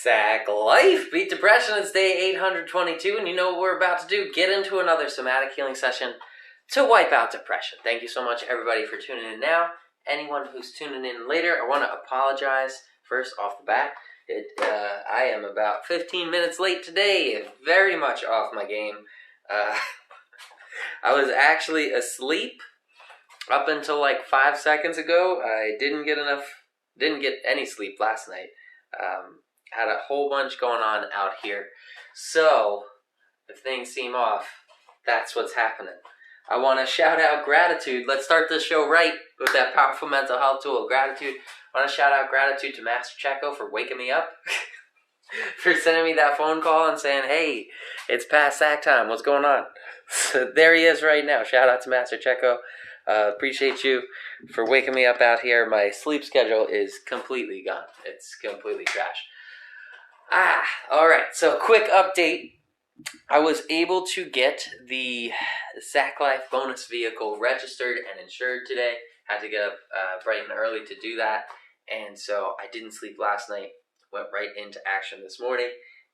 Sack Life! Beat Depression. It's day 822, and you know what we're about to do? Get into another somatic healing session to wipe out depression. Thank you so much, everybody, for tuning in now. Anyone who's tuning in later, I want to apologize first off the bat. I am about 15 minutes late today, very much off my game. I was actually asleep up until like 5 seconds ago. I didn't get any sleep last night. Had a whole bunch going on out here. So, if things seem off, that's what's happening. I want to shout out gratitude. Let's start this show right with that powerful mental health tool, gratitude. I want to shout out gratitude to Master Checo for waking me up. For sending me that phone call and saying, hey, it's past sack time. What's going on? So there he is right now. Shout out to Master Checo. Appreciate you for waking me up out here. My sleep schedule is completely gone. It's completely trash. Alright, so quick update. I was able to get the Sack Life bonus vehicle registered and insured today. Had to get up bright and early to do that. And so I didn't sleep last night. Went right into action this morning.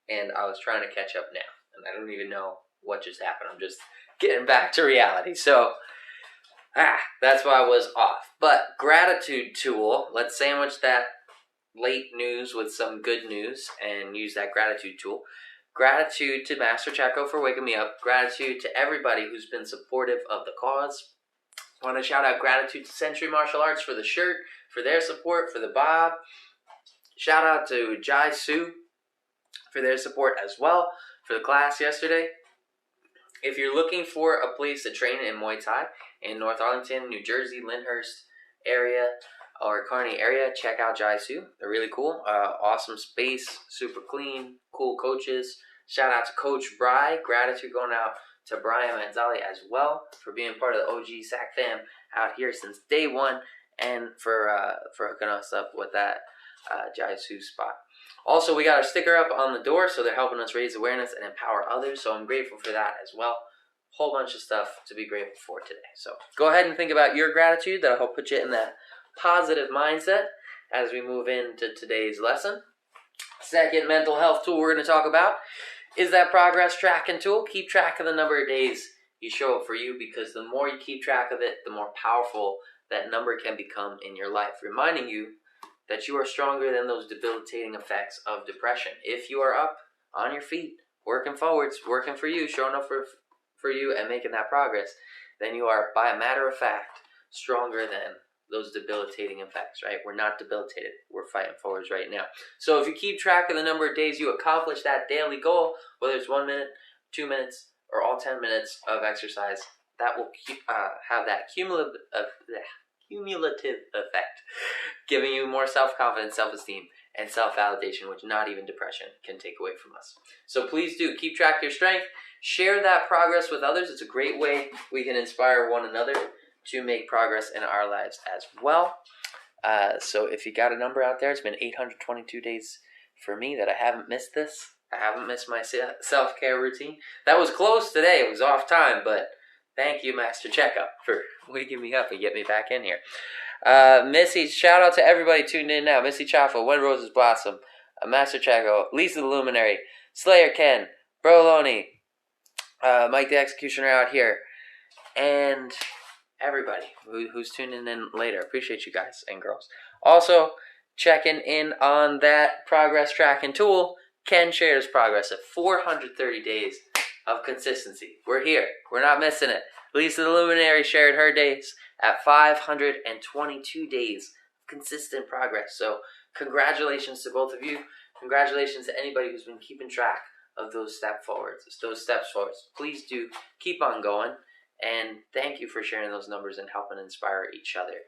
And I was trying to catch up now. And I don't even know what just happened. I'm just getting back to reality. So, that's why I was off. But gratitude tool, let's sandwich that late news with some good news and use that gratitude tool. Gratitude to Master Checo for waking me up. Gratitude to everybody who's been supportive of the cause. I want to shout out gratitude to Century Martial Arts for the shirt, for their support, for the bob. Shout out to Jai Su for their support as well, for the class yesterday. If you're looking for a place to train in Muay Thai in North Arlington, New Jersey, Lyndhurst area, or Kearney area, check out Jai Su. They're really cool. Awesome space, super clean, cool coaches. Shout out to Coach Bry. Gratitude going out to Brian Manzali as well for being part of the OG Sack fam out here since day one, and for hooking us up with that Jai Su spot. Also, we got our sticker up on the door, so they're helping us raise awareness and empower others, so I'm grateful for that as well. Whole bunch of stuff to be grateful for today. So go ahead and think about your gratitude. That'll help put you in that positive mindset as we move into today's lesson. Second mental health tool we're going to talk about is that progress tracking tool. Keep track of the number of days you show up for you, because the more you keep track of it, the more powerful that number can become in your life, reminding you that you are stronger than those debilitating effects of depression. If you are up on your feet, working forwards, working for you, showing up for you and making that progress, then you are, by a matter of fact, stronger than those debilitating effects, right? We're not debilitated. We're fighting forwards right now. So if you keep track of the number of days you accomplish that daily goal, whether it's 1 minute, 2 minutes, or all 10 minutes of exercise, that will have that cumulative effect, giving you more self-confidence, self-esteem, and self-validation, which not even depression can take away from us. So please do keep track of your strength. Share that progress with others. It's a great way we can inspire one another to make progress in our lives as well. So if you got a number out there, it's been 822 days for me that I haven't missed this. I haven't missed my self-care routine. That was close today. It was off time, but thank you, Master Checo, for waking me up and get me back in here. Missy, shout out to everybody tuned in now. Missy Chaffo, When Roses Blossom, Master Checo, Lisa the Luminary, Slayer Ken, Broloni, Mike the Executioner out here, and everybody who's tuning in later. Appreciate you guys and girls. Also, checking in on that progress tracking tool. Ken shares progress at 430 days of consistency. We're here. We're not missing it. Lisa the Luminary shared her days at 522 days of consistent progress. So congratulations to both of you. Congratulations to anybody who's been keeping track of those steps forwards. Please do keep on going. And thank you for sharing those numbers and helping inspire each other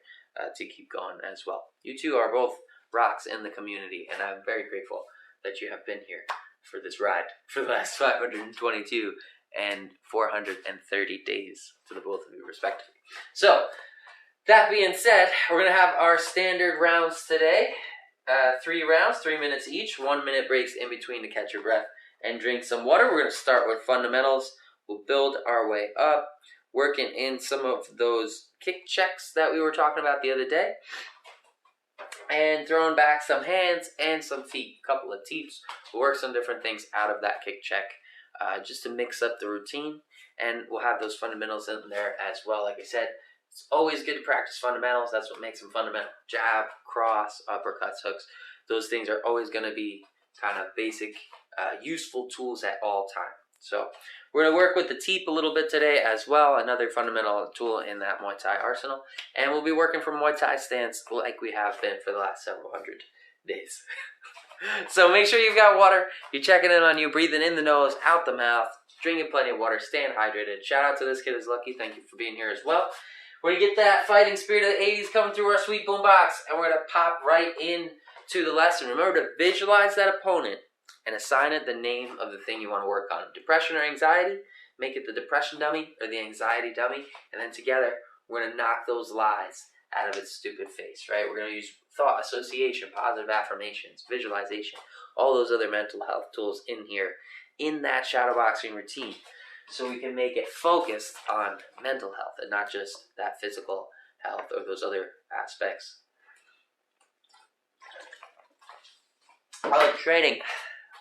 to keep going as well. You two are both rocks in the community, and I'm very grateful that you have been here for this ride for the last 522 and 430 days to the both of you, respectively. So, that being said, we're going to have our standard rounds today. 3 rounds, 3 minutes each. 1 minute breaks in between to catch your breath and drink some water. We're going to start with fundamentals. We'll build our way up, working in some of those kick checks that we were talking about the other day. and throwing back some hands and some feet, a couple of teeps. We'll work some different things out of that kick check just to mix up the routine, and we'll have those fundamentals in there as well. Like I said, it's always good to practice fundamentals. That's what makes them fundamental. Jab, cross, uppercuts, hooks. Those things are always going to be kind of basic, useful tools at all times. So we're going to work with the teep a little bit today as well, another fundamental tool in that Muay Thai arsenal. And we'll be working from Muay Thai stance like we have been for the last several hundred days. So make sure you've got water. You're checking in on you, breathing in the nose, out the mouth, drinking plenty of water, staying hydrated. Shout out to This Kid Is Lucky. Thank you for being here as well. We're going to get that fighting spirit of the 80s coming through our sweet boom box, and we're going to pop right into the lesson. Remember to visualize that opponent and assign it the name of the thing you want to work on. Depression or anxiety, make it the depression dummy or the anxiety dummy, and then together we're going to knock those lies out of its stupid face, right? We're going to use thought association, positive affirmations, visualization, all those other mental health tools in here in that shadowboxing routine, so we can make it focused on mental health and not just that physical health or those other aspects of training.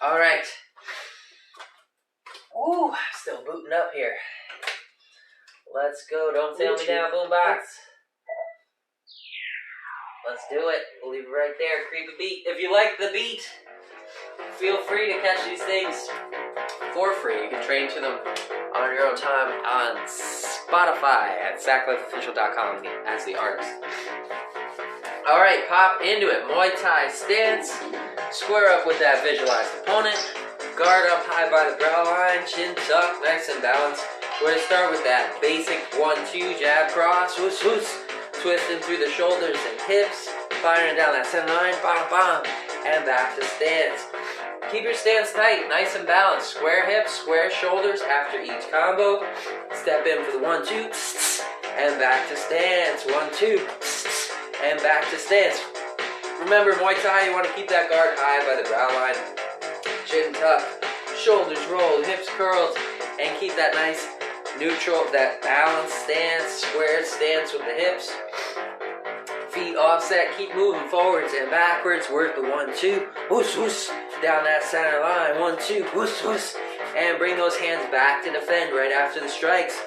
All right. Ooh, still booting up here. Let's go. Don't fail me now, boombox. Let's do it. We'll leave it right there. Creep a beat. If you like the beat, feel free to catch these things for free. You can train to them on your own time on Spotify at ZachLifeOfficial.com as the artist. All right, pop into it. Muay Thai stance. Square up with that visualized opponent. Guard up high by the brow line. Chin tucked, nice and balanced. We're going to start with that basic 1-2 jab cross. Whoos, whoos. Twisting through the shoulders and hips. Firing down that center line. Bam, bam. And back to stance. Keep your stance tight, nice and balanced. Square hips, square shoulders after each combo. Step in for the 1-2. And back to stance. 1-2. And back to stance. Remember, Muay Thai, you want to keep that guard high by the brow line. Chin tucked, shoulders rolled, hips curled, and keep that nice neutral, that balanced stance, square stance with the hips. Feet offset, keep moving forwards and backwards. Work the 1-2, whoosh, whoosh, down that center line. 1-2, whoosh, whoosh, and bring those hands back to defend right after the strikes.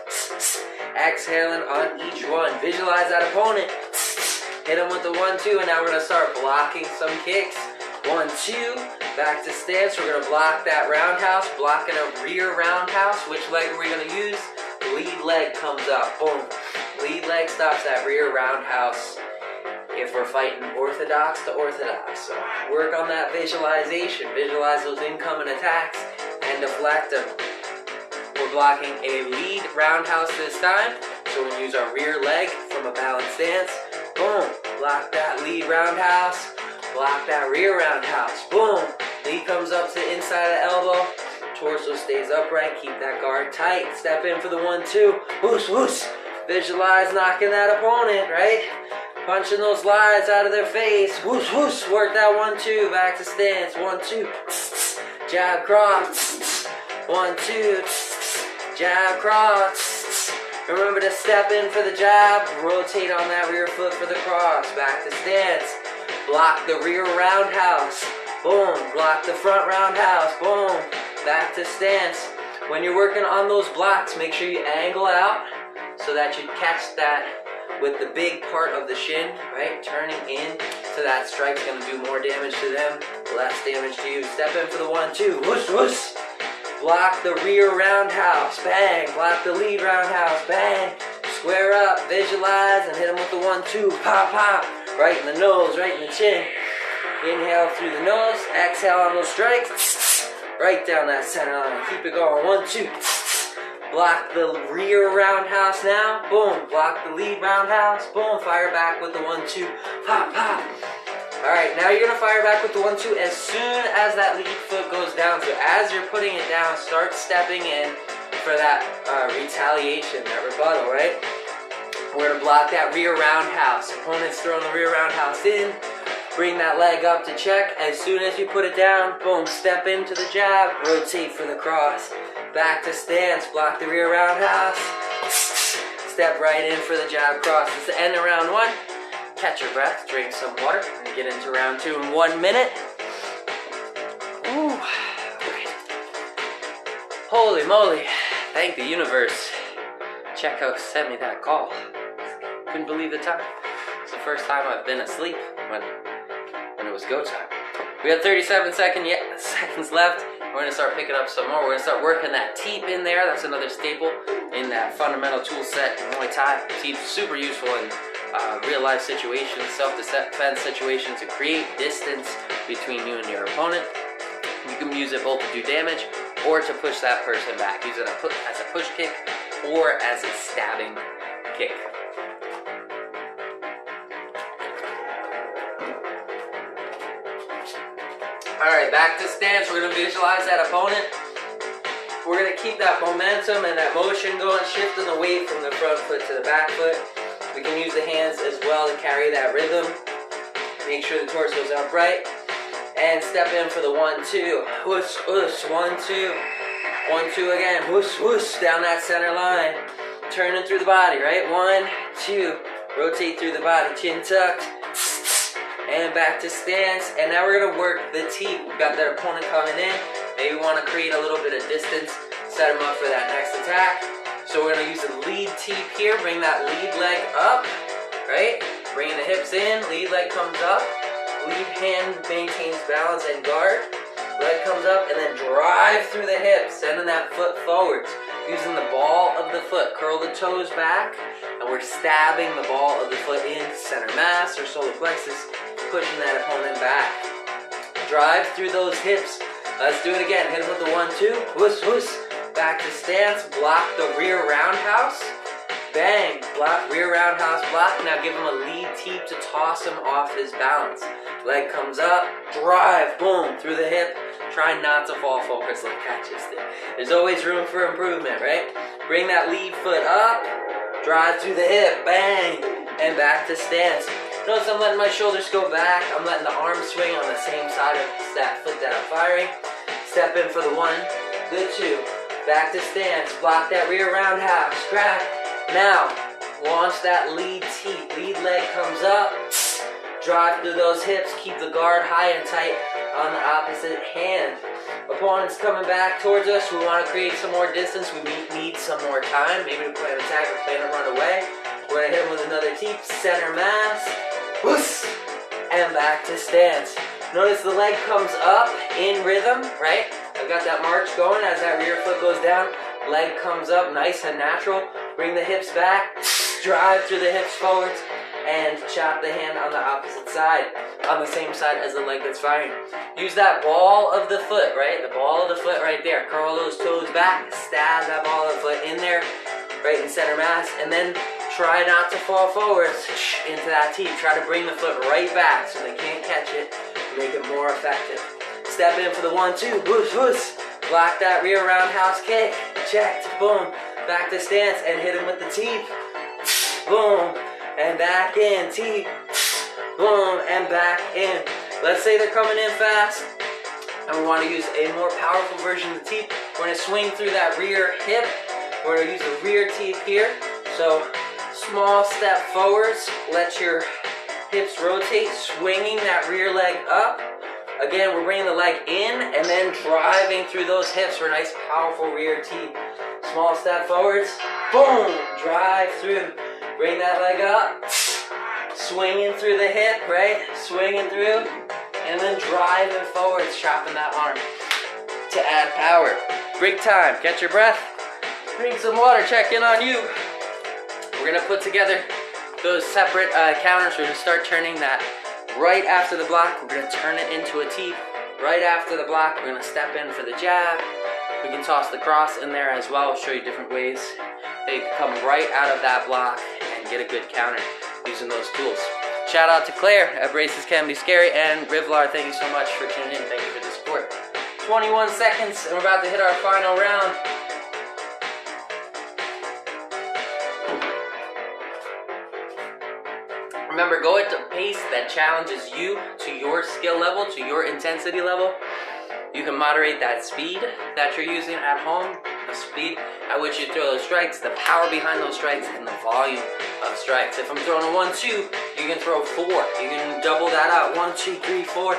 Exhaling on each one. Visualize that opponent. Hit them with the 1-2, and now we're going to start blocking some kicks. 1-2, back to stance. We're going to block that roundhouse, blocking a rear roundhouse. Which leg are we going to use? Lead leg comes up, boom. Lead leg stops that rear roundhouse if we're fighting orthodox to orthodox. So work on that visualization. Visualize those incoming attacks and deflect them. We're blocking a lead roundhouse this time, so we'll use our rear leg from a balanced stance. Boom, block that lead roundhouse, block that rear roundhouse, boom. Lead comes up to the inside of the elbow, torso stays upright, keep that guard tight. Step in for the 1-2, whoosh, whoosh. Visualize knocking that opponent, right? Punching those lies out of their face, whoosh, whoosh. Work that 1-2, back to stance, 1-2, jab, cross, 1-2, jab, cross. Remember to step in for the jab, rotate on that rear foot for the cross, back to stance, block the rear roundhouse, boom, block the front roundhouse, boom, back to stance. When you're working on those blocks, make sure you angle out so that you catch that with the big part of the shin, right, turning in, so that strike's going to do more damage to them, less damage to you. Step in for the 1-2, whoosh, whoosh. Block the rear roundhouse, bang. Block the lead roundhouse, bang. Square up, visualize, and hit them with the 1-2, pop, pop. Right in the nose, right in the chin. Inhale through the nose, exhale on those strikes. Right down that center line, keep it going, 1-2. Block the rear roundhouse now, boom. Block the lead roundhouse, boom. Fire back with the 1-2, pop, pop. Alright, now you're going to fire back with the 1-2 as soon as that lead foot goes down. So as you're putting it down, start stepping in for that retaliation, that rebuttal, right? We're going to block that rear roundhouse. Opponent's throwing the rear roundhouse in. Bring that leg up to check. As soon as you put it down, boom, step into the jab. Rotate for the cross. Back to stance. Block the rear roundhouse. Step right in for the jab cross. It's the end of round 1. catch your breath, drink some water, and get into round 2 in 1 minute. Ooh. Right. Holy moly, thank the universe. Checo sent me that call. Couldn't believe the time. It's the first time I've been asleep when it was go time. We have 37 seconds left. We're going to start picking up some more. We're going to start working that teep in there. That's another staple in that fundamental tool set in Muay Thai. Teep super useful in real life situations, self-defense situations, to create distance between you and your opponent. You can use it both to do damage or to push that person back. Use it as a push kick or as a stabbing kick. Alright, back to stance. We're going to visualize that opponent. We're going to keep that momentum and that motion going, shifting the weight from the front foot to the back foot. We can use the hands as well to carry that rhythm. Make sure the torso is upright. And step in for the 1-2. Whoosh, whoosh, 1-2. 1-2 again. Whoosh, whoosh, down that center line. Turning through the body, right? 1, 2. Rotate through the body. Chin tucked. And back to stance. And now we're going to work the teep. We've got that opponent coming in. Maybe we want to create a little bit of distance. Set him up for that next attack. So we're going to use the lead teep here. Bring that lead leg up. Right? Bringing the hips in. Lead leg comes up. Lead hand maintains balance and guard. Leg comes up and then drive through the hips. Sending that foot forwards. Using the ball of the foot. Curl the toes back. And we're stabbing the ball of the foot in center mass or solar plexus. Pushing that opponent back. Drive through those hips. Let's do it again. Hit him with the 1-2. Whoosh, whoosh. Back to stance. Block the rear roundhouse. Bang. Block, rear roundhouse block. Now give him a lead teep to toss him off his balance. Leg comes up. Drive. Boom. Through the hip. Try not to fall forwards like I just did. There's always room for improvement, right? Bring that lead foot up. Drive through the hip. Bang. And back to stance. Notice I'm letting my shoulders go back. I'm letting the arms swing on the same side of that foot that I'm firing. Step in for the 1. Good 2. Back to stance. Block that rear roundhouse. Grab. Now, launch that lead teep. Lead leg comes up. Drive through those hips. Keep the guard high and tight on the opposite hand. Opponent's coming back towards us. We want to create some more distance. We need some more time. Maybe to play an attack or plan to run away. We're going to hit him with another teep. Center mass. Whoosh. And back to stance. Notice the leg comes up in rhythm, right? I've got that march going as that rear foot goes down. Leg comes up nice and natural. Bring the hips back. Drive through the hips forwards. And chop the hand on the opposite side. On the same side as the leg that's firing. Use that ball of the foot, right? The ball of the foot right there. Curl those toes back. Stab that ball of the foot in there. Right in center mass. And then try not to fall forwards into that teep. Try to bring the foot right back so they can't catch it. Make it more effective. Step in for the 1-2. Whoosh, whoosh. Block that rear roundhouse kick. Checked. Boom. Back to stance and hit him with the teep. Boom. And back in. Teep. Boom. And back in. Let's say they're coming in fast and we want to use a more powerful version of the teep. We're going to swing through that rear hip. We're going to use the rear teep here. So small step forwards. Let your hips rotate, swinging that rear leg up. Again, we're bringing the leg in and then driving through those hips for a nice, powerful rear teep. Small step forwards. Boom! Drive through. Bring that leg up. Swinging through the hip, right? Swinging through. And then driving forwards, chopping that arm to add power. Break time. Catch your breath. Drink some water. Check in on you. We're going to put together those separate counters. We're going to start turning that right after the block. We're going to turn it into a teep. Right after the block, we're going to step in for the jab. We can toss the cross in there as well. I'll show you different ways that you can come right out of that block and get a good counter using those tools. Shout out to Claire at Braces Can Be Scary, and Rivlar, thank you so much for tuning in. Thank you for the support. 21 seconds and we're about to hit our final round. Remember, go at a pace that challenges you to your skill level, to your intensity level. You can moderate that speed that you're using at home. of speed at which you throw those strikes, the power behind those strikes, and the volume of strikes. If I'm throwing a 1-2, you can throw 4. You can double that out, 1, 2, 3, 4.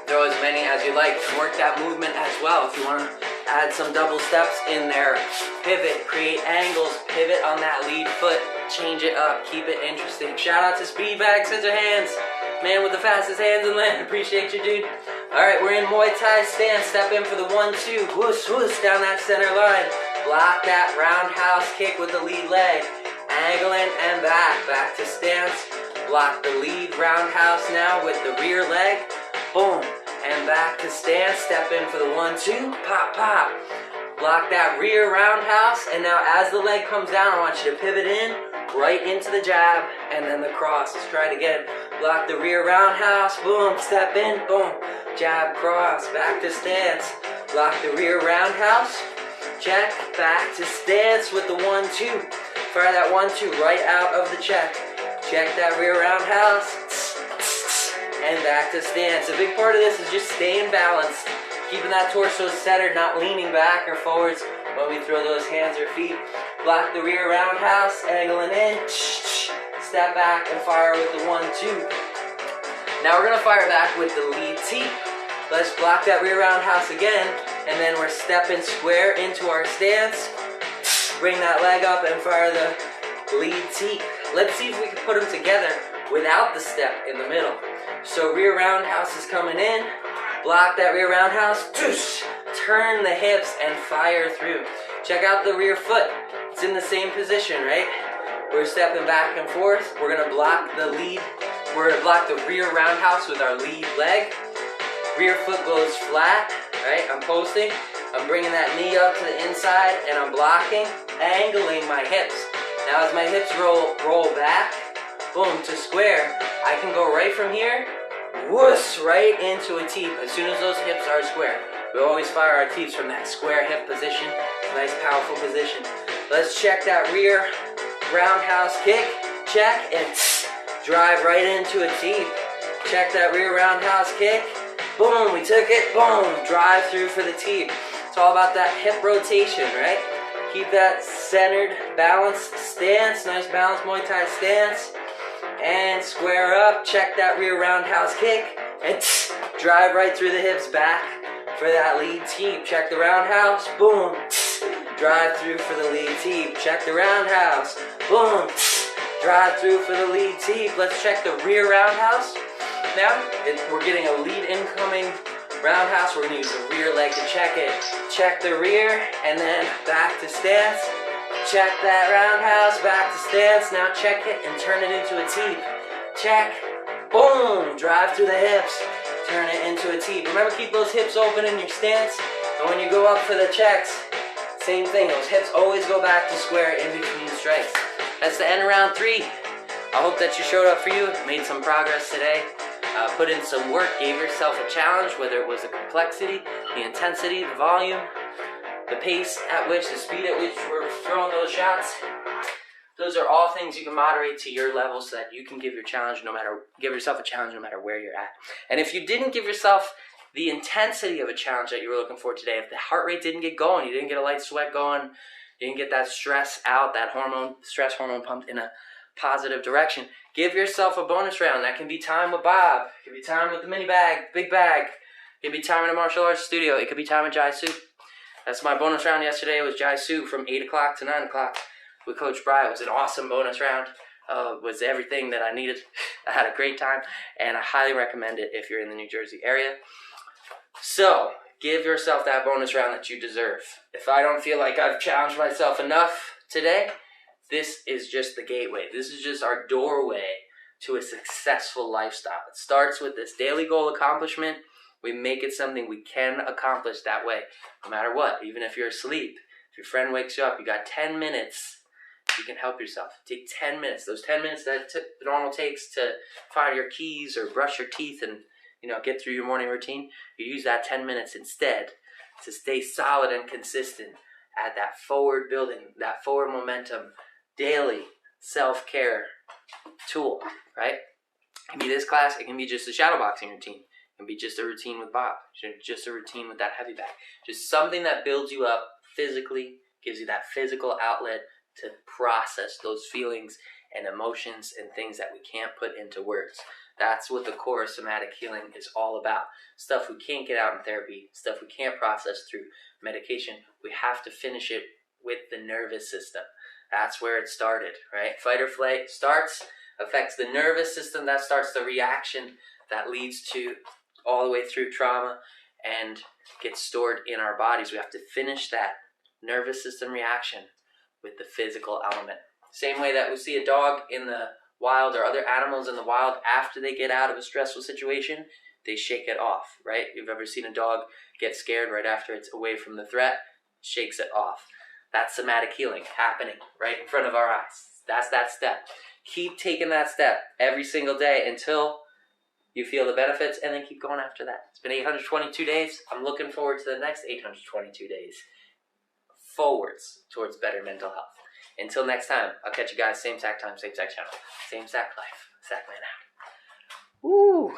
Throw as many as you like and work that movement as well. If you want to add some double steps in there, pivot, create angles, pivot on that lead foot, change it up, keep it interesting. Shout out to Speedbag Scissor Hands, man with the fastest hands in land. Appreciate you, dude. All right, we're in Muay Thai stance. Step in for the 1-2, whoosh, whoosh, down that center line. Block that roundhouse kick with the lead leg. Angle in and back to stance. Block the lead roundhouse now with the rear leg. Boom, and back to stance. Step in for the 1-2, pop, pop. Block that rear roundhouse, and now as the leg comes down, I want you to pivot in, right into the jab, and then the cross. Let's try it again. Block the rear roundhouse, boom, step in, boom. Jab, cross, back to stance. Block the rear roundhouse, check, back to stance with the 1-2. Fire that 1-2 right out of the check. Check that rear roundhouse, and back to stance. A big part of this is just staying balanced, keeping that torso centered, not leaning back or forwards when we throw those hands or feet. Block the rear roundhouse, angling in, step back and fire with the 1-2. Now we're gonna fire back with the lead teep. Let's block that rear roundhouse again, and then we're stepping square into our stance. Bring that leg up and fire the lead teep. Let's see if we can put them together without the step in the middle. So rear roundhouse is coming in, block that rear roundhouse, turn the hips and fire through. Check out the rear foot, it's in the same position, right? We're stepping back and forth. We're gonna block the lead, we're gonna block the rear roundhouse with our lead leg. Rear foot goes flat, right? I'm posting, I'm bringing that knee up to the inside and I'm blocking, angling my hips. Now as my hips roll back, boom, to square, I can go right from here, whoosh, right into a teep as soon as those hips are square. We always fire our teeps from that square hip position, nice powerful position. Let's check that rear roundhouse kick, check, and drive right into a teep. Check that rear roundhouse kick, boom, we took it, boom, drive through for the teep. It's all about that hip rotation, right? Keep that centered, balanced stance, nice balanced Muay Thai stance. And square up, check that rear roundhouse kick, and drive right through the hips back for that lead teep. Check the roundhouse, boom, drive through for the lead teep. Check the roundhouse, boom, drive through for the lead teep. Let's check the rear roundhouse. Now, we're getting a lead incoming roundhouse. We're gonna use the rear leg to check it. Check the rear, and then back to stance. Check that roundhouse, back to stance. Now check it and turn it into a teep. Check, boom, drive through the hips, turn it into a teep. Remember, keep those hips open in your stance. And when you go up for the checks, same thing, those hips always go back to square in between strikes. That's the end of round 3. I hope that you showed up for you, made some progress today. Put in some work, gave yourself a challenge, whether it was the complexity, the intensity, the volume, the pace at which, the speed at which we're throwing those shots. Those are all things you can moderate to your level so that you can give yourself a challenge no matter where you're at. And if you didn't give yourself the intensity of a challenge that you were looking for today, if the heart rate didn't get going, you didn't get a light sweat going, you didn't get that stress out, that stress hormone pumped in a positive direction, give yourself a bonus round. That can be time with Bob, it can be time with the mini bag, big bag, it can be time in a martial arts studio, it could be time with Jai Su. That's my bonus round yesterday. It was Jai Su from 8 o'clock to 9 o'clock with Coach Bry. It was an awesome bonus round. It was everything that I needed. I had a great time, and I highly recommend it if you're in the New Jersey area. So, give yourself that bonus round that you deserve. If I don't feel like I've challenged myself enough today, this is just the gateway. This is just our doorway to a successful lifestyle. It starts with this daily goal accomplishment. We make it something we can accomplish that way, no matter what. Even if you're asleep, if your friend wakes you up, you got 10 minutes, you can help yourself. Take 10 minutes. Those 10 minutes that it normal takes to find your keys or brush your teeth and get through your morning routine, you use that 10 minutes instead to stay solid and consistent at that forward building, that forward momentum, daily self-care tool, right? It can be this class, it can be just a shadowboxing routine. It can be just a routine with Bob, just a routine with that heavy bag. Just something that builds you up physically, gives you that physical outlet to process those feelings and emotions and things that we can't put into words. That's what the core of somatic healing is all about. Stuff we can't get out in therapy, stuff we can't process through medication. We have to finish it with the nervous system. That's where it started, right? Fight or flight starts, affects the nervous system. That starts the reaction that leads to all the way through trauma and gets stored in our bodies. We have to finish that nervous system reaction with the physical element. Same way that we see a dog in the wild or other animals in the wild, after they get out of a stressful situation, they shake it off, right? You've ever seen a dog get scared right after it's away from the threat, shakes it off. That's somatic healing happening right in front of our eyes. That's that step. Keep taking that step every single day until you feel the benefits, and then keep going after that. It's been 822 days. I'm looking forward to the next 822 days forwards towards better mental health. Until next time, I'll catch you guys same exact time, same exact channel, same exact life. Zach Man out. Woo!